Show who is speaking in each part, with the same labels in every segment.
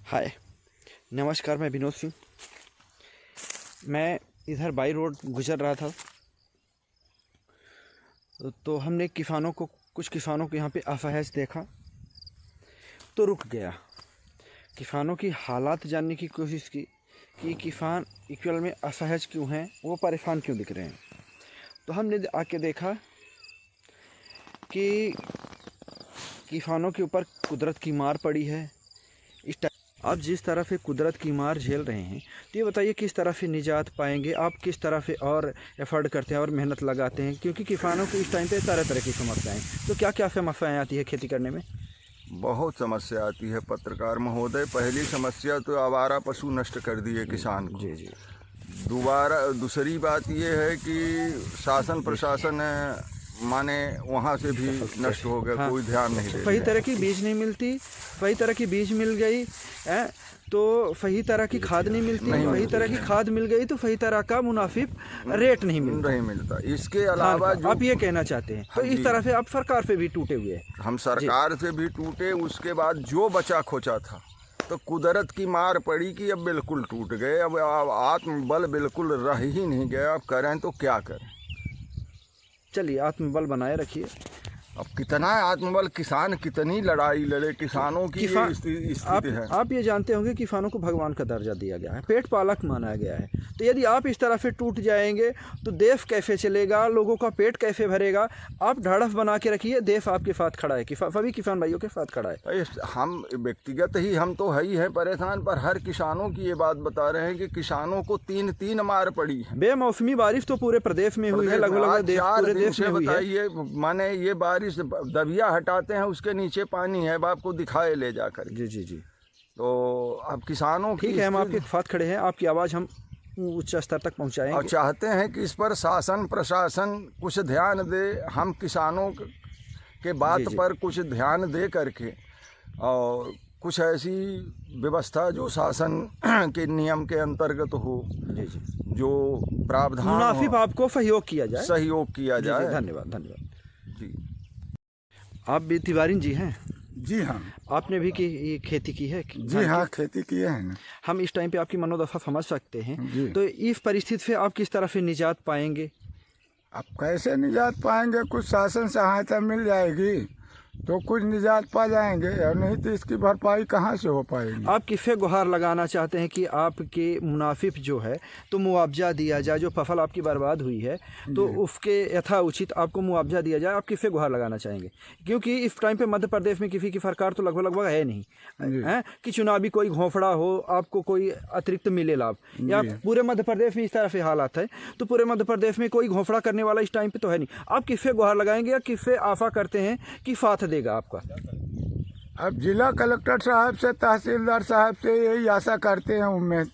Speaker 1: हाय, नमस्कार। मैं विनोद सिंह। मैं इधर बाई रोड गुजर रहा था तो हमने कुछ किसानों को यहाँ पे असहज देखा तो रुक गया। किसानों की हालात जानने की कोशिश की कि किसान एक्चुअल में असहज क्यों हैं, वो परेशान क्यों दिख रहे हैं। तो हमने आके देखा कि किसानों के ऊपर कुदरत की मार पड़ी है। आप जिस तरह से कुदरत की मार झेल रहे हैं, तो ये बताइए किस तरह से निजात पाएंगे आप, किस तरह से और एफर्ट करते हैं और मेहनत लगाते हैं, क्योंकि किसानों को इस टाइम पे तरह तरह की समस्याएं। तो क्या क्या समस्याएं आती है खेती करने में?
Speaker 2: बहुत समस्या आती है पत्रकार महोदय। पहली समस्या तो आवारा पशु नष्ट कर दिए किसान को।
Speaker 1: जी जी।
Speaker 2: दूसरी बात ये है कि शासन प्रशासन माने वहाँ से भी नष्ट हो गया। हाँ, कोई ध्यान नहीं देता।
Speaker 1: सही तरह की बीज नहीं मिलती, सही तरह की बीज मिल गई है तो सही तरह की खाद नहीं मिलती, सही तरह की खाद मिल गई तो सही तरह का मुनासिब रेट नहीं मिलता।
Speaker 2: इसके अलावा
Speaker 1: आप ये कहना चाहते हैं तो इस तरह से आप सरकार से भी टूटे हुए हैं।
Speaker 2: हम सरकार से भी टूटे। उसके बाद जो बचा खोचा था तो कुदरत की मार पड़ी कि अब बिल्कुल टूट गए। अब आत्मबल बिल्कुल रह ही नहीं गया। अब करें तो क्या करें?
Speaker 1: चलिए, आत्मबल बनाए रखिए।
Speaker 2: अब कितना आत्मबल, किसान कितनी लड़ाई लड़े, किसानों की स्थिति है।
Speaker 1: आप ये जानते होंगे किसानों को भगवान का दर्जा दिया गया है, पेट पालक माना गया है। तो यदि आप इस तरह से टूट जाएंगे तो देश कैसे चलेगा, लोगों का पेट कैसे भरेगा? आप ढाढ़स बना के रखिए, देश आपके साथ खड़ा है, सभी किसान भाइयों के साथ खड़ा है।
Speaker 2: हम व्यक्तिगत ही हम तो है ही हैं परेशान, पर हर किसानों की ये बात बता रहे हैं कि किसानों को तीन मार पड़ी है।
Speaker 1: बेमौसमी बारिश तो पूरे प्रदेश में हुई है, लगभग पूरे देश में हुई है।
Speaker 2: बताइए, माने ये बारिश दबिया हटाते हैं, उसके नीचे पानी है, आपको दिखाए ले जाकर।
Speaker 1: जी जी जी।
Speaker 2: तो अब किसानों की,
Speaker 1: ठीक है, हम आपके साथ खड़े हैं, आपकी आवाज़ हम उच्च स्तर तक पहुंचाएंगे
Speaker 2: और चाहते हैं कि इस पर शासन प्रशासन कुछ ध्यान दे। हम किसानों के बात पर कुछ ध्यान दे करके और कुछ ऐसी व्यवस्था जो शासन के नियम के अंतर्गत हो,
Speaker 1: जी जी,
Speaker 2: जो प्रावधान
Speaker 1: मुनासिब आपको सहयोग किया जाए। धन्यवाद
Speaker 2: जी।
Speaker 1: आप भी तिवारी जी हैं?
Speaker 3: जी हाँ।
Speaker 1: आपने भी ये खेती की है?
Speaker 3: जी हाँ, खेती की है ना।
Speaker 1: हम इस टाइम पे आपकी मनोदशा समझ सकते हैं। तो इस परिस्थिति से आप किस तरह से निजात पाएंगे?
Speaker 3: अब कैसे निजात पाएंगे? कुछ शासन सहायता मिल जाएगी तो कुछ निजात पा जाएंगे, और नहीं तो इसकी भरपाई कहाँ से हो पाएगी?
Speaker 1: आप किससे गुहार लगाना चाहते हैं कि आपके मुनाफिफ जो है तो मुआवजा दिया जाए? जो फसल आपकी बर्बाद हुई है तो उसके यथा उचित आपको मुआवजा दिया जाए। आप किससे गुहार लगाना चाहेंगे? क्योंकि इस टाइम पे मध्य प्रदेश में किसी की सरकार तो लगभग है नहीं है कि चुनावी कोई घोंफड़ा हो, आपको कोई अतिरिक्त मिले लाभ। या पूरे मध्य प्रदेश में इस तरह से हालात है तो पूरे मध्य प्रदेश में कोई घोंफड़ा करने वाला इस टाइम पे तो है नहीं। आप किससे गुहार लगाएंगे या किससे आशा करते हैं कि साथ देगा आपका?
Speaker 3: अब जिला कलेक्टर साहब से, तहसीलदार साहब से यही आशा करते हैं, उम्मीद।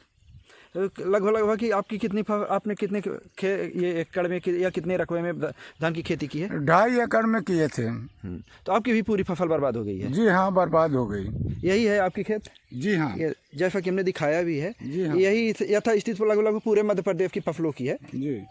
Speaker 1: लगभग कि आपकी आपने कितने ये एकड़ में या कितने रकबे में धान की खेती की है?
Speaker 3: 2.5 एकड़ में किए थे।
Speaker 1: तो आपकी भी पूरी फसल बर्बाद हो गई है?
Speaker 3: जी हाँ, बर्बाद हो गई।
Speaker 1: यही है आपकी खेत?
Speaker 3: जी हाँ,
Speaker 1: जैसा कि हमने दिखाया भी है।
Speaker 3: जी हाँ।
Speaker 1: यही यथा स्थिति लगभग पूरे मध्य प्रदेश की फसलों की है।
Speaker 3: जी।